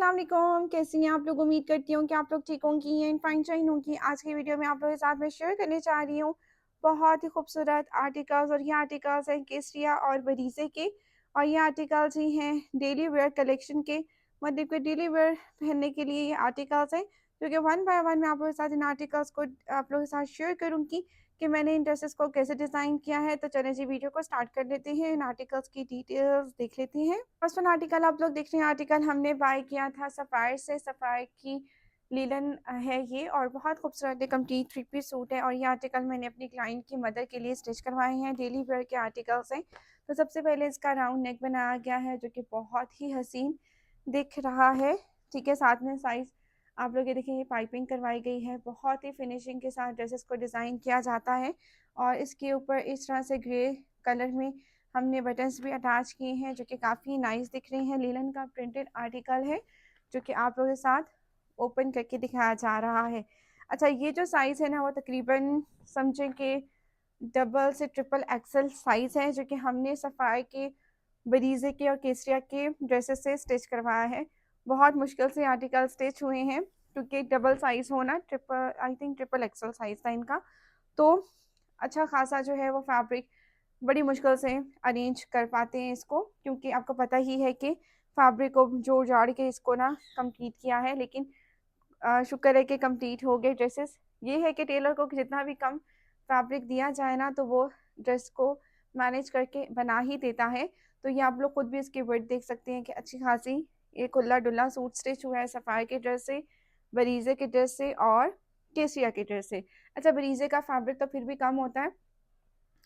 अस्सलाम वालेकुम, कैसी हैं आप लोग? उम्मीद करती हूँ कि आप लोग ठीक होंगी एंड फाइन शाइन होंगी। आज की वीडियो में आप लोगों के साथ मैं शेयर करने जा रही हूँ बहुत ही खूबसूरत आर्टिकल्स, और ये आर्टिकल्स हैं केसरिया और बरीज़े के। और ये आर्टिकल्स ही हैं डेली वेयर कलेक्शन के, मतलब कि डेली वेयर पहनने के लिए ये आर्टिकल्स हैं, जो कि वन बाय वन मैं आप लोगों के साथ इन आर्टिकल्स को आप लोगों के साथ शेयर करूँगी कि मैंने इन ड्रेसेस को कैसे डिज़ाइन किया है। तो चलें जी, वीडियो को स्टार्ट कर लेते हैं, इन आर्टिकल्स की डिटेल्स देख लेते हैं। फर्स्ट वन आर्टिकल आप लोग देख रहे हैं, आर्टिकल हमने बाय किया था सफ़ायर से। सफ़ायर की लिनन है ये, और बहुत खूबसूरत कंप्लीट थ्री पीस सूट है। और ये आर्टिकल मैंने अपनी क्लाइंट की मदर के लिए स्टिच करवाए हैं, डेली वेयर के आर्टिकल्स हैं। तो सबसे पहले इसका राउंड नेक बनाया गया है, जो कि बहुत ही हसीन दिख रहा है। ठीक है, साथ में साइज़ आप लोग ये देखिए, ये पाइपिंग करवाई गई है। बहुत ही फिनिशिंग के साथ ड्रेसेस को डिज़ाइन किया जाता है। और इसके ऊपर इस तरह से ग्रे कलर में हमने बटन्स भी अटैच किए हैं, जो कि काफ़ी नाइस दिख रहे हैं। लिनन का प्रिंटेड आर्टिकल है, जो कि आप लोगों के साथ ओपन करके दिखाया जा रहा है। अच्छा, ये जो साइज़ है ना, वो तकरीबन समझें कि डबल से ट्रिपल एक्सल साइज़ है, जो कि हमने सफ़ायर के, बरीज़े के और केसरिया के ड्रेसेस से स्टिच करवाया है। बहुत मुश्किल से आर्टिकल स्टिच हुए हैं, क्योंकि डबल साइज़ होना, triple I think triple XL size था इनका। तो अच्छा खासा जो है वो फैब्रिक बड़ी मुश्किल से अरेंज कर पाते हैं इसको, क्योंकि आपको पता ही है कि फैब्रिक को जोड़-जाड़ के इसको ना कंप्लीट किया है। लेकिन शुक्र है कि कंप्लीट हो गए ड्रेसेस। ये है कि टेलर को जितना भी कम फैब्रिक दिया जाए ना, तो वो ड्रेस को मैनेज करके बना ही देता है। तो ये आप लोग खुद भी इसकी विड्थ देख सकते हैं कि अच्छी खासी ये खुला-डुला सूट स्टिच हुआ है सफ़ायर के ड्रेस से, बरीज़े के ड्रेस से और केसरिया के ड्रेस से। अच्छा, बरीज़े का फैब्रिक तो फिर भी कम होता है,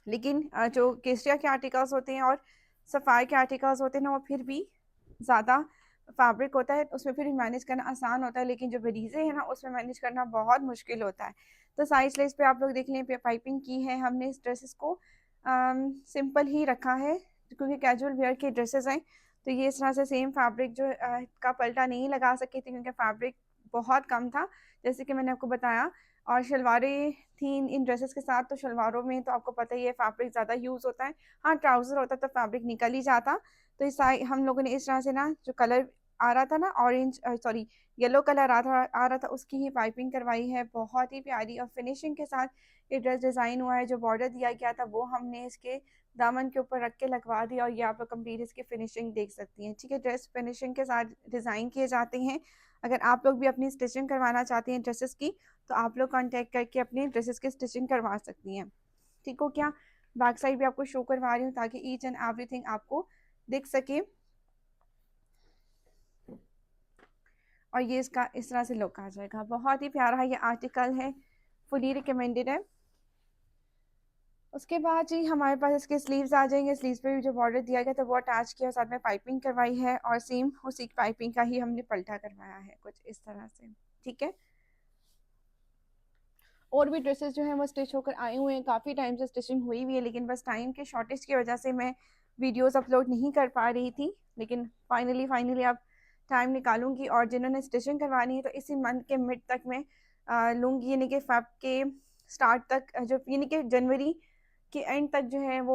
लेकिन जो केसरिया के आर्टिकल्स होते हैं और सफ़ायर के आर्टिकल्स होते हैं ना, वो फिर भी ज़्यादा फैब्रिक होता है, उसमें फिर मैनेज करना आसान होता है। लेकिन जो बरीज़े हैं ना, उसमें मैनेज करना बहुत मुश्किल होता है। तो साइज़ लेस पे आप लोग देख लें, पे पाइपिंग की है हमने इस ड्रेसेस को। सिंपल ही रखा है, क्योंकि कैजुअल वेयर के ड्रेसेस हैं। तो ये इस तरह से सेम फैब्रिक जो का पल्टा नहीं लगा सकी थी, क्योंकि फैब्रिक बहुत कम था, जैसे कि मैंने आपको बताया। और शलवारें थी इन ड्रेसेस के साथ, तो शलवारों में तो आपको पता ही है फैब्रिक ज़्यादा यूज़ होता है। हाँ, ट्राउज़र होता तो फैब्रिक निकल ही जाता। तो इस साइ हम लोगों ने इस तरह से ना, जो कलर आ रहा था ना, ऑरेंज सॉरी येलो कलर आ रहा था, उसकी ही पाइपिंग करवाई है। बहुत ही प्यारी और फिनिशिंग के साथ ये ड्रेस डिज़ाइन हुआ है। जो बॉर्डर दिया गया था, वो हमने इसके दामन के ऊपर रख के लगवा दिया, और ये आप लोग कंप्लीट इसकी फिनिशिंग देख सकती हैं। ठीक है, ड्रेस फिनिशिंग के साथ डिज़ाइन किए जाते हैं। अगर आप लोग भी अपनी स्टिचिंग करवाना चाहती हैं ड्रेसेस की, तो आप लोग कॉन्टैक्ट करके अपने ड्रेसेस की स्टिचिंग करवा सकती हैं। ठीक हो क्या? बैक साइड भी आपको शो करवा रही हूँ, ताकि ईच एंड एवरीथिंग आपको दिख सके। और ये इसका इस तरह से लुक आ जाएगा। बहुत ही प्यारा ये आर्टिकल है, फुली रिकमेंडेड है। उसके बाद जी हमारे पास इसके स्लीव्स आ जाएंगे। स्लीव्स पे भी जो बॉर्डर दिया गया था, वो अटैच किया, साथ में पाइपिंग करवाई है, और सेम उसी पाइपिंग का ही हमने पल्टा करवाया है, कुछ इस तरह से। ठीक है, और भी ड्रेसेस जो हैं वो स्टिच होकर आए हुए हैं, काफ़ी टाइम से स्टिचिंग हुई हुई है, लेकिन बस टाइम के शॉर्टेज की वजह से मैं वीडियोस अपलोड नहीं कर पा रही थी। लेकिन फाइनली अब टाइम निकालूंगी, और जिन्होंने स्टिचिंग करवानी है तो इसी मंथ के मिड तक मैं लूँगी, यानी कि फेब के स्टार्ट तक, जो यानी कि जनवरी के एंड तक जो है वो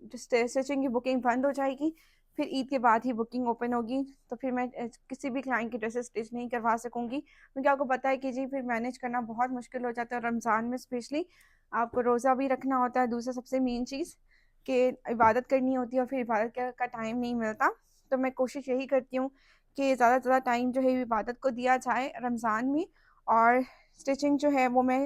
स्टिचिंग की बुकिंग बंद हो जाएगी। फिर ईद के बाद ही बुकिंग ओपन होगी। तो फिर मैं किसी भी क्लाइंट की ड्रेसेस स्टिच नहीं करवा सकूँगी, क्योंकि आपको पता है कि जी फिर मैनेज करना बहुत मुश्किल हो जाता है। रमज़ान में स्पेशली आपको रोज़ा भी रखना होता है, दूसरा सबसे मेन चीज़ कि इबादत करनी होती है, और फिर इबादत का टाइम नहीं मिलता। तो मैं कोशिश यही करती हूँ कि ज़्यादा से ज़्यादा टाइम जो है इबादत को दिया जाए रमज़ान में। और स्टिचिंग जो है वो मैं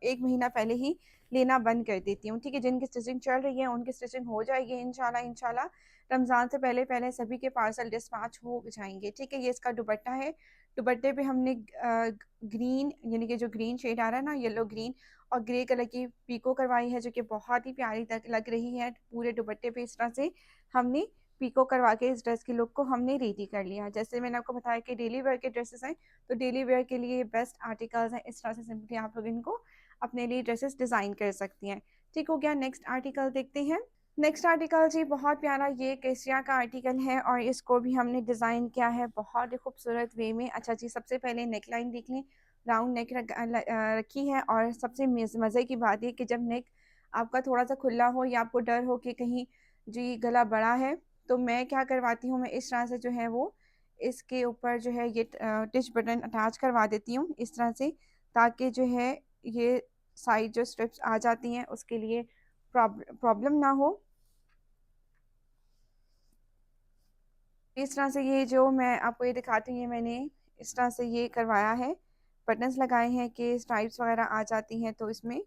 1 महीना पहले ही लेना बंद कर देती हूँ। ठीक है, जिनकी स्टिचिंग चल रही है उनकी स्टिचिंग हो जाएगी इंशाल्लाह। रमज़ान से पहले सभी के पार्सल डिस्पैच हो जाएँगे। ठीक है, ये इसका दुपट्टा है। दुपट्टे पे हमने ग्रीन, यानी कि जो ग्रीन शेड आ रहा है ना, येलो ग्रीन और ग्रे कलर की पीको करवाई है, जो कि बहुत ही प्यारी लग रही है। पूरे दुपट्टे पे इस तरह से हमने पीको करवा के इस ड्रेस की लुक को हमने रेडी कर लिया। जैसे मैंने आपको बताया कि डेली वेयर के ड्रेसेस हैं, तो डेली वेयर के लिए बेस्ट आर्टिकल्स हैं। इस तरह से सिंपली आप लोग इनको अपने लिए ड्रेसेस डिज़ाइन कर सकती हैं। ठीक हो गया, नेक्स्ट आर्टिकल देखते हैं। नेक्स्ट आर्टिकल जी बहुत प्यारा, ये केसरिया का आर्टिकल है, और इसको भी हमने डिज़ाइन किया है बहुत ही खूबसूरत वे में। अच्छा जी, सबसे पहले नेक लाइन देख लें, राउंड नेक रखी है। और सबसे मज़े की बात ये कि जब नेक आपका थोड़ा सा खुला हो, या आपको डर हो कि कहीं जी गला बड़ा है, तो मैं क्या करवाती हूँ, मैं इस तरह से जो है वो इसके ऊपर जो है ये टिच बटन अटैच करवा देती हूँ इस तरह से, ताकि जो है ये साइड जो स्ट्रिप्स आ जाती हैं उसके लिए प्रॉब्लम ना हो। इस तरह से ये जो मैं आपको ये दिखाती हूँ, ये मैंने इस तरह से ये करवाया है, बटन्स लगाए हैं कि स्ट्राइप्स वगैरह आ जाती हैं तो इसमें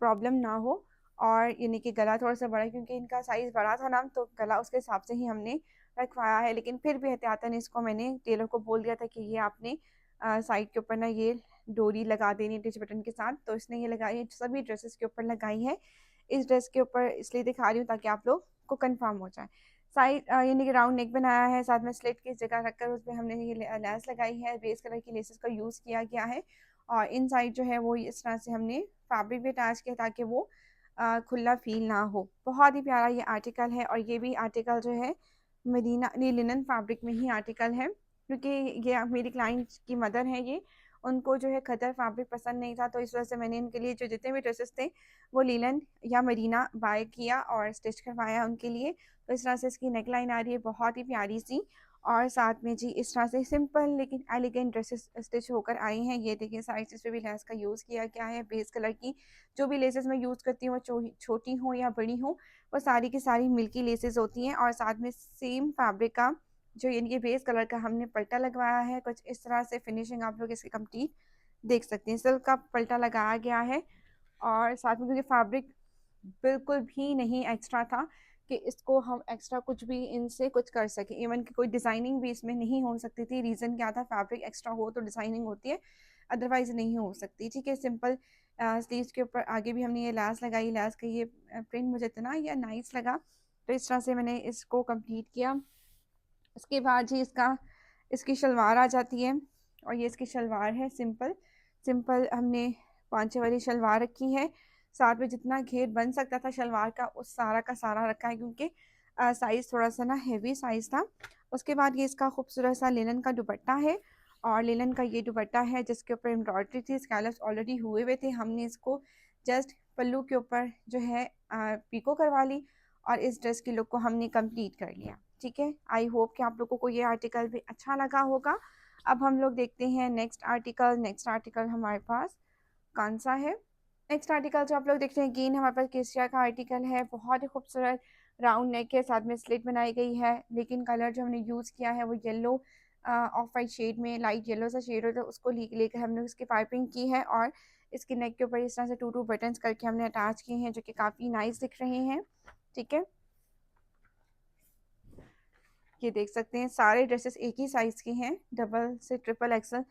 प्रॉब्लम ना हो। और यानी कि गला थोड़ा सा बड़ा है क्योंकि इनका साइज़ बड़ा था ना, तो गला उसके हिसाब से ही हमने रखवाया है, लेकिन फिर भी एहतियातन इसको मैंने टेलर को बोल दिया था कि ये आपने साइड के ऊपर ना ये डोरी लगा देनी टिच बटन के साथ, तो इसने ये लगाई है, सभी ड्रेसेस के ऊपर लगाई है। इस ड्रेस के ऊपर इसलिए दिखा रही हूँ ताकि आप लोग को कंफर्म हो जाए। साइड यानी कि राउंड नेक बनाया है, साथ में स्लिट की जगह रखकर उसमें हमने ये लेस लगाई है, बेस कलर की लेसेस का यूज़ किया गया है। और इन साइड जो है वो इस तरह से हमने फैब्रिक भी अटैच किया ताकि वो खुला फील ना हो। बहुत ही प्यारा ये आर्टिकल है, और ये भी आर्टिकल जो है मदीना लिनन फैब्रिक में ही आर्टिकल है, क्योंकि ये मेरी क्लाइंट की मदर है, ये उनको जो है खदर फैब्रिक पसंद नहीं था, तो इस वजह से मैंने इनके लिए जो जितने भी ड्रेसेस थे वो लिनन या मरीना बाय किया और स्टिच करवाया उनके लिए। तो इस तरह से इसकी नेक लाइन आ रही है बहुत ही प्यारी सी, और साथ में जी इस तरह से सिंपल लेकिन एलिगेंट ड्रेसेस स्टिच होकर आई हैं। ये देखिए साइड पे भी लेस का यूज़ किया गया है, बेस कलर की जो भी लेसेस मैं यूज़ करती हूँ वो छोटी हों या बड़ी हों, वो सारी की सारी मिल्की लेसेस होती हैं। और साथ में सेम फैब्रिक का जो यानी बेस कलर का हमने पल्टा लगवाया है, कुछ इस तरह से फिनिशिंग आप लोग इसकी कंप्लीट देख सकते हैं। सिल्क का पल्टा लगाया गया है, और साथ में क्योंकि फैब्रिक बिल्कुल भी नहीं एक्स्ट्रा था कि इसको हम एक्स्ट्रा कुछ भी इनसे कुछ कर सकें, इवन कि कोई डिज़ाइनिंग भी इसमें नहीं हो सकती थी। रीज़न क्या था, फैब्रिक एक्स्ट्रा हो तो डिज़ाइनिंग होती है, अदरवाइज़ नहीं हो सकती। ठीक है, सिंपल स्लीव्स के ऊपर आगे भी हमने ये लैस लगाई, लैस का ये प्रिंट मुझे इतना या नाइस लगा, तो इस तरह से मैंने इसको कंप्लीट किया। उसके बाद जी इसकी शलवार आ जाती है, और ये इसकी शलवार है सिंपल सिंपल हमने पांचे वाली शलवार रखी है। साथ में जितना घेर बन सकता था शलवार का उस सारा का सारा रखा है, क्योंकि साइज़ थोड़ा सा ना हेवी साइज़ था। उसके बाद ये इसका खूबसूरत सा लिनन का दुपट्टा है, और लिनन का ये दुपट्टा है जिसके ऊपर एम्ब्रॉयडरी थी, स्कैलप्स ऑलरेडी हुए हुए थे, हमने इसको जस्ट पल्लू के ऊपर जो है पीको करवा ली, और इस ड्रेस की लुक को हमने कंप्लीट कर लिया। ठीक है, आई होप कि आप लोगों को ये आर्टिकल भी अच्छा लगा होगा। अब हम लोग देखते हैं नेक्स्ट आर्टिकल। नेक्स्ट आर्टिकल हमारे पास कौन सा है? नेक्स्ट आर्टिकल जो आप लोग देख रहे हैं अगेन हमारे पास केसिया का आर्टिकल है, बहुत ही खूबसूरत राउंड नेक के साथ में स्लिट बनाई गई है, लेकिन कलर जो हमने यूज़ किया है वो येलो ऑफ वाइट शेड में, लाइट येलो सा शेड होता है, उसको लेकर हमने उसकी पाइपिंग की है, और इसकी नेक के ऊपर इस तरह से टू बटन्स करके हमने अटैच किए हैं जो कि काफ़ी नाइस दिख रहे हैं। ठीक है, ये देख सकते हैं सारे ड्रेसेस एक ही साइज़ के हैं, डबल से ट्रिपल एक्सल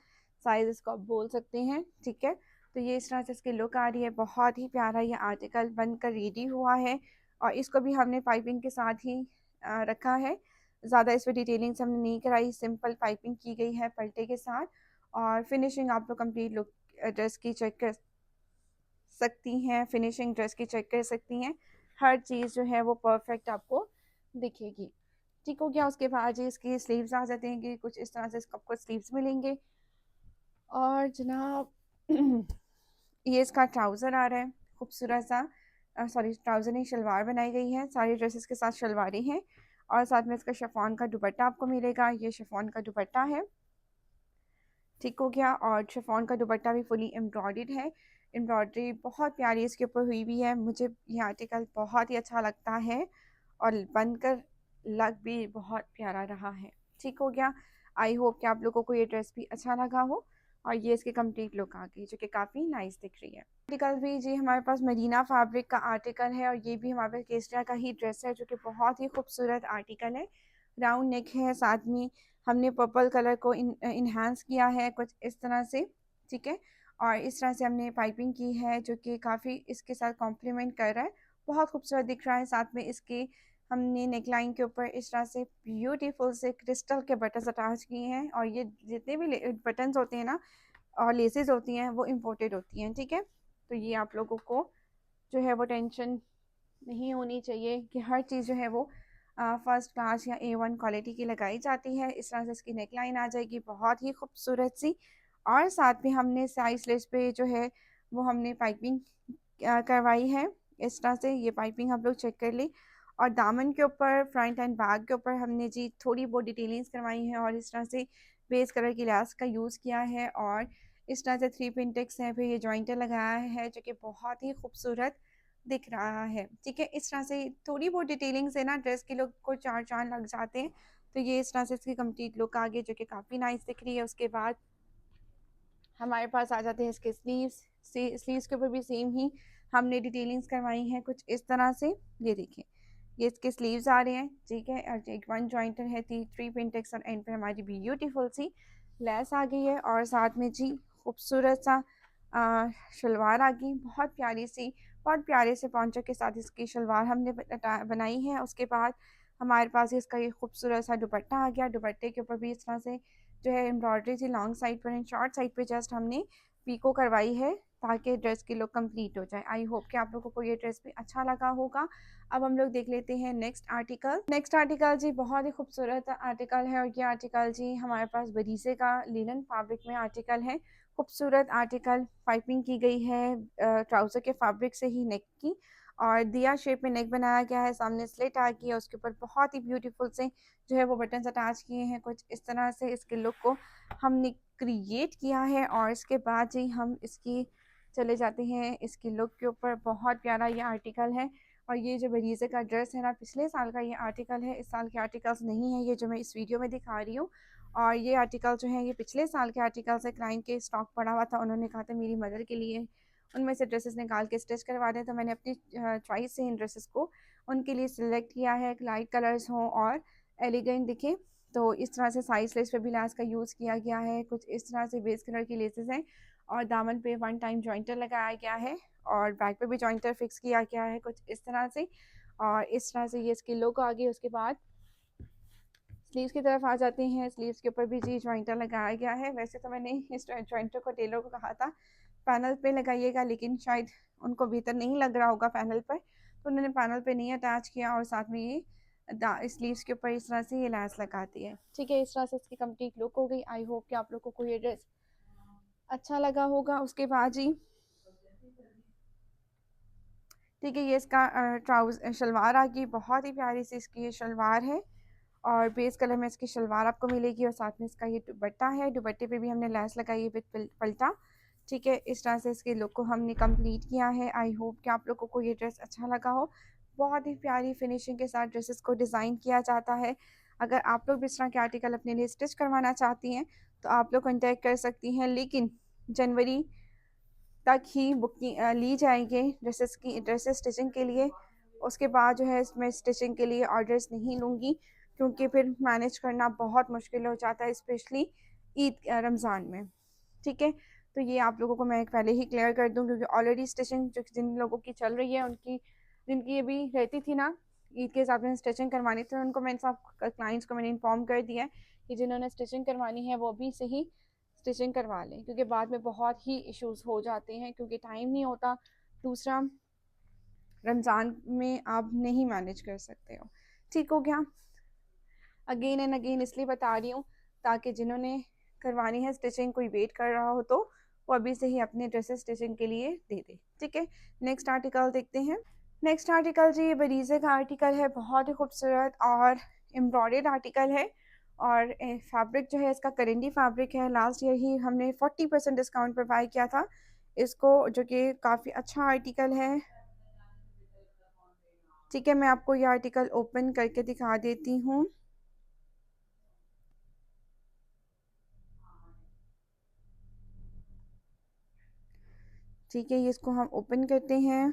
साइज़ इसको आप बोल सकते हैं। ठीक है, तो ये इस तरह से इसकी लुक आ रही है, बहुत ही प्यारा ये आर्टिकल बनकर रेडी हुआ है, और इसको भी हमने पाइपिंग के साथ ही रखा है। ज़्यादा इस पर डिटेलिंग हमने नहीं कराई, सिंपल पाइपिंग की गई है पल्टे के साथ, और फिनिशिंग आप लोग कंप्लीट लुक ड्रेस की चेक कर सकती हैं, फिनिशिंग ड्रेस की चेक कर सकती हैं, हर चीज़ जो है वो परफेक्ट आपको दिखेगी। ठीक हो गया। उसके बाद जी इसकी स्लीव्स आ जाते हैं कि कुछ इस तरह से इसको आपको स्लीव्स मिलेंगे, और जनाब ये इसका ट्राउज़र आ रहा है खूबसूरत सा, सॉरी ट्राउज़र नहीं, शलवार बनाई गई है, सारी ड्रेसेस के साथ शलवारें हैं, और साथ में इसका शिफॉन का दुपट्टा आपको मिलेगा, ये शिफॉन का दुपट्टा है। ठीक हो गया, और शिफॉन का दुपट्टा भी फुली एम्ब्रॉयडर्ड है, एम्ब्रॉयडरी बहुत प्यारी इसके ऊपर हुई हुई है। मुझे ये आर्टिकल बहुत ही अच्छा लगता है, और बनकर लग भी बहुत प्यारा रहा है। ठीक हो गया, आई होप कि आप लोगों को ये ड्रेस भी अच्छा लगा हो, और ये इसकी कंप्लीट लुक आ गई जो कि काफ़ी नाइस दिख रही है। आर्टिकल भी जी हमारे पास मदीना फैब्रिक का आर्टिकल है, और ये भी हमारे पास केसरिया का ही ड्रेस है जो कि बहुत ही खूबसूरत आर्टिकल है। राउंड नेक है, साथ में हमने पर्पल कलर को इन्हांस किया है कुछ इस तरह से। ठीक है, और इस तरह से हमने पाइपिंग की है जो कि काफ़ी इसके साथ कॉम्प्लीमेंट कर रहा है, बहुत खूबसूरत दिख रहा है। साथ में इसके हमने नेकलाइन के ऊपर इस तरह से ब्यूटीफुल से क्रिस्टल के बटन्स अटैच किए हैं, और ये जितने भी बटन्स होते हैं ना और लेसेस होती हैं वो इम्पोर्टेड होती हैं। ठीक है, तो ये आप लोगों को जो है वो टेंशन नहीं होनी चाहिए कि हर चीज़ जो है वो फर्स्ट क्लास या A1 क्वालिटी की लगाई जाती है। इस तरह से इसकी नेक लाइन आ जाएगी बहुत ही खूबसूरत सी, और साथ में हमने साइड स्लिट्स पे जो है वो हमने पाइपिंग करवाई है इस तरह से। ये पाइपिंग आप लोग चेक कर ली, और दामन के ऊपर, फ्रंट एंड बैक के ऊपर हमने जी थोड़ी बहुत डिटेलिंग्स करवाई हैं और इस तरह से बेस कलर की लैस का यूज़ किया है और इस तरह से 3 पिन हैं, फिर ये जॉइंटर लगाया है जो कि बहुत ही खूबसूरत दिख रहा है। ठीक है, इस तरह से थोड़ी बहुत डिटेलिंग से ना ड्रेस के लुक को चार चांद लग जाते हैं। तो ये इस तरह से इसकी कंप्लीट लुक आ गई जो कि काफ़ी नाइस दिख रही है। उसके बाद हमारे पास आ जाते हैं इसके स्लीव्स। स्लीव्स के ऊपर भी सेम ही हमने डिटेलिंग्स करवाई हैं कुछ इस तरह से। ये देखिए, ये इसके स्लीव्स आ रहे हैं। ठीक है, और एक वन जॉइंटर है, 3 पिन और एंड पे हमारी ब्यूटीफुल सी लेस आ गई है और साथ में जी खूबसूरत सा शलवार आ गई, बहुत प्यारी सी, बहुत प्यारे से पॉन्चो के साथ इसकी शलवार हमने बनाई है। उसके बाद हमारे पास इसका ये खूबसूरत सा दुपट्टा आ गया। दुपट्टे के ऊपर भी इस तरह से जो है एम्ब्रॉयडरी थी लॉन्ग साइड पर एंड शॉर्ट साइड पे जस्ट हमने पीको करवाई है ताकि ड्रेस की लुक कंप्लीट हो जाए। आई होप कि आप लोगों को ये ड्रेस भी अच्छा लगा होगा। अब हम लोग देख लेते हैं नेक्स्ट आर्टिकल। नेक्स्ट आर्टिकल जी बहुत ही खूबसूरत आर्टिकल है और ये आर्टिकल जी हमारे पास बरीसे का लिनन फैब्रिक में आर्टिकल है। खूबसूरत आर्टिकल, पाइपिंग की गई है ट्राउज़र के फैब्रिक से ही नेक की और दिया शेप में नेक बनाया गया है। सामने स्लिट आ गई है, उसके ऊपर बहुत ही ब्यूटीफुल से जो है वो बटन्स अटैच किए हैं। कुछ इस तरह से इसके लुक को हमने क्रिएट किया है और इसके बाद जी हम इसकी चले जाते हैं इसकी लुक के ऊपर। बहुत प्यारा ये आर्टिकल है और ये जो बरीज़े का ड्रेस है ना, पिछले साल का ये आर्टिकल है, इस साल के आर्टिकल्स नहीं है ये जो मैं इस वीडियो में दिखा रही हूँ। और ये आर्टिकल जो है ये पिछले साल के आर्टिकल्स है। क्लाइंट के स्टॉक पड़ा हुआ था, उन्होंने कहा था मेरी मदर के लिए उनमें से ड्रेसेस निकाल के स्टिच करवा दें, तो मैंने अपनी चॉइस से इन ड्रेसेस को उनके लिए सिलेक्ट किया है। लाइट कलर्स हों और एलिगेंट दिखे, तो इस तरह से साइज लेस पे भी लेस का यूज़ किया गया है। कुछ इस तरह से बेस कलर की लेसेस हैं और दामन पे वन टाइम जॉइंटर लगाया गया है और बैक पे भी जॉइंटर फिक्स किया गया है कुछ इस तरह से। और इस तरह से ये इसकी लुक आ गई। उसके बाद स्लीव्स की तरफ आ जाते हैं। स्लीव्स के ऊपर भी जी जॉइंटर लगाया गया है। वैसे तो मैंने इस जॉइंटर को टेलर को कहा था पैनल पे लगाइएगा, लेकिन शायद उनको बेहतर नहीं लग रहा होगा पैनल पर, तो उन्होंने पैनल पे नहीं अटैच किया और साथ में ये स्लीव्स के ऊपर इस तरह से ये लैस लगाती है। ठीक है, इस तरह से इसकी कंप्लीट लुक हो गई। आई होप कि आप लोगों को ये ड्रेस अच्छा लगा होगा। उसके बाद जी ठीक है, ये इसका शलवार आ गई। बहुत ही प्यारी सी इसकी ये शलवार है और बेस कलर में इसकी शलवार आपको मिलेगी और साथ में इसका ये दुपट्टा है। दुपट्टे पे भी हमने लैस लगाई है विद पल्टा। ठीक है, इस तरह से इसके लुक को हमने कंप्लीट किया है। आई होप कि आप लोगों को ये ड्रेस अच्छा लगा हो। बहुत ही प्यारी फिनिशिंग के साथ ड्रेसेस को डिज़ाइन किया जाता है। अगर आप लोग भी इस तरह के आर्टिकल अपने लिए स्टिच करवाना चाहती हैं तो आप लोग कॉन्टैक्ट कर सकती हैं, लेकिन जनवरी तक ही बुकिंग ली जाएंगे ड्रेसेस स्टिचिंग के लिए। उसके बाद जो है इसमें स्टिचिंग के लिए ऑर्डर्स नहीं लूँगी क्योंकि फिर मैनेज करना बहुत मुश्किल हो जाता है, स्पेशली ईद रमज़ान में। ठीक है, तो ये आप लोगों को मैं पहले ही क्लियर कर दूँ क्योंकि ऑलरेडी स्टिचिंग जो जिन लोगों की चल रही है उनकी जिनकी ये भी रहती थी ना ईद के हिसाब से स्टिचिंग करवानी थी, उनको मैंने सब क्लाइंट्स को मैंने इन्फॉर्म कर दिया है कि जिन्होंने स्टिचिंग करवानी है वो भी सही स्टिचिंग करवा लें क्योंकि बाद में बहुत ही इश्यूज हो जाते हैं क्योंकि टाइम नहीं होता। दूसरा, रमज़ान में आप नहीं मैनेज कर सकते हो। ठीक हो गया, अगेन एंड अगेन इसलिए बता रही हूँ ताकि जिन्होंने करवानी है स्टिचिंग कोई वेट कर रहा हो तो वो अभी से ही अपने ड्रेसेस स्टिचिंग के लिए दे दे। ठीक है, नेक्स्ट आर्टिकल देखते हैं। नेक्स्ट आर्टिकल जी ये बरीज़े का आर्टिकल है, बहुत ही खूबसूरत और एम्ब्रॉयडर्ड आर्टिकल है और फैब्रिक जो है इसका करेंडी फैब्रिक है। लास्ट ईयर ही हमने 40% डिस्काउंट पर बाय किया था इसको, जो कि काफ़ी अच्छा आर्टिकल है। ठीक है, मैं आपको ये आर्टिकल ओपन करके दिखा देती हूँ। ठीक है, ये इसको हम ओपन करते हैं।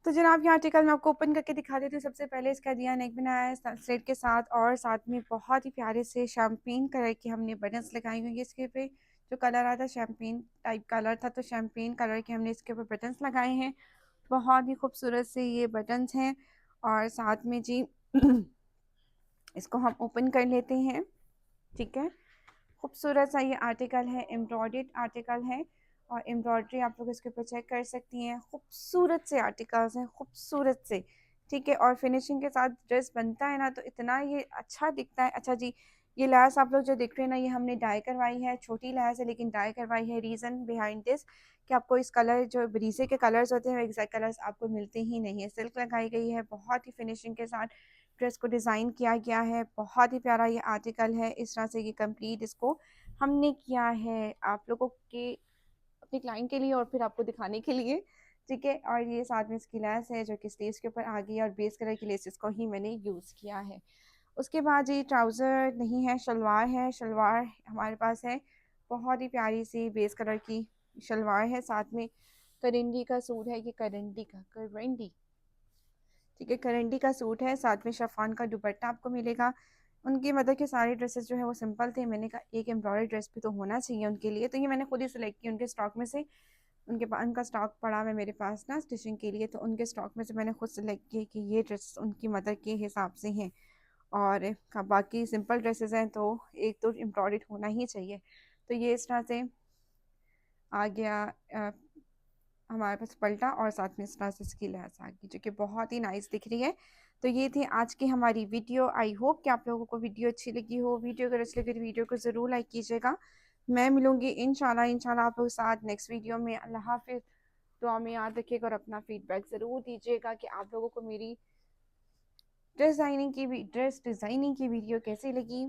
तो जनाब ये आर्टिकल मैं आपको ओपन करके दिखा देती हूँ। सबसे पहले इसका दिया नेक बनाया है स्लेट के साथ और साथ में बहुत ही प्यारे से शैम्पेन कलर के हमने बटन्स लगाए हुए हैं। इसके पे जो कलर आता है शैम्पेन टाइप कलर था, तो शैम्पेन कलर के हमने इसके ऊपर बटन्स लगाए हैं। बहुत ही खूबसूरत से ये बटन्स हैं और साथ में जी इसको हम ओपन कर लेते हैं। ठीक है, खूबसूरत सा ये आर्टिकल है, एम्ब्रॉयडर्ड आर्टिकल है और एम्ब्रॉयडरी आप लोग इसके ऊपर चेक कर सकती हैं। खूबसूरत से आर्टिकल्स हैं, खूबसूरत से। ठीक है, और फिनिशिंग के साथ ड्रेस बनता है ना तो इतना ये अच्छा दिखता है। अच्छा जी, ये लैस आप लोग जो देख रहे हैं ना, ये हमने डाई करवाई है, छोटी लैस है लेकिन डाई करवाई है। रीज़न बिहाइंड दिस कि आपको इस कलर जो ब्रीजे के कलर्स होते हैं एग्जैक्ट कलर्स आपको मिलते ही नहीं है। सिल्क लगाई गई है, बहुत ही फिनिशिंग के साथ ड्रेस को डिज़ाइन किया गया है। बहुत ही प्यारा ये आर्टिकल है। इस तरह से ये कंप्लीट इसको हमने किया है आप लोगों के, अपनी क्लाइंट के लिए और फिर आपको दिखाने के लिए, ठीक है। और ये साथ में इसकी लेस है जो कि स्लीव्स के ऊपर आ गई है और बेस कलर की लेसेस को ही मैंने यूज़ किया है। उसके बाद ये ट्राउज़र नहीं है, शलवार है। शलवार हमारे पास है, बहुत ही प्यारी सी बेस कलर की शलवार है। साथ में करंडी का सूट है, ये करंडी, ठीक है, करंडी का सूट है। साथ में शिफॉन का दुपट्टा आपको मिलेगा। उनकी मदर के सारे ड्रेसेस जो है वो सिंपल थे। मैंने कहा एक एम्ब्रॉयडरी ड्रेस भी तो होना चाहिए उनके लिए, तो ये मैंने खुद ही सिलेक्ट की उनके स्टॉक में से। उनका स्टॉक पड़ा है मेरे पास ना स्टिचिंग के लिए, तो उनके स्टॉक में से मैंने खुद सेलेक्ट की कि ये ड्रेस उनकी मदर के हिसाब से हैं। और बाकी सिंपल ड्रेसेस हैं तो एक तो एम्ब्रॉयडर्ड होना ही चाहिए। तो ये इस तरह से आ गया हमारे पास पलटा, और साथ में इस तरह से इसकी लैस आ गई जो कि बहुत ही नाइस दिख रही है। तो ये थी आज की हमारी वीडियो। आई होप कि आप लोगों को वीडियो अच्छी लगी हो। वीडियो अगर अच्छी लगी तो वीडियो को ज़रूर लाइक कीजिएगा। मैं मिलूंगी इंशाल्लाह आप लोग साथ नेक्स्ट वीडियो में। अल्लाह हाफिज़। दुआ में याद रखिएगा और अपना फीडबैक ज़रूर दीजिएगा कि आप लोगों को मेरी ड्रेस डिज़ाइनिंग की वीडियो कैसी लगी।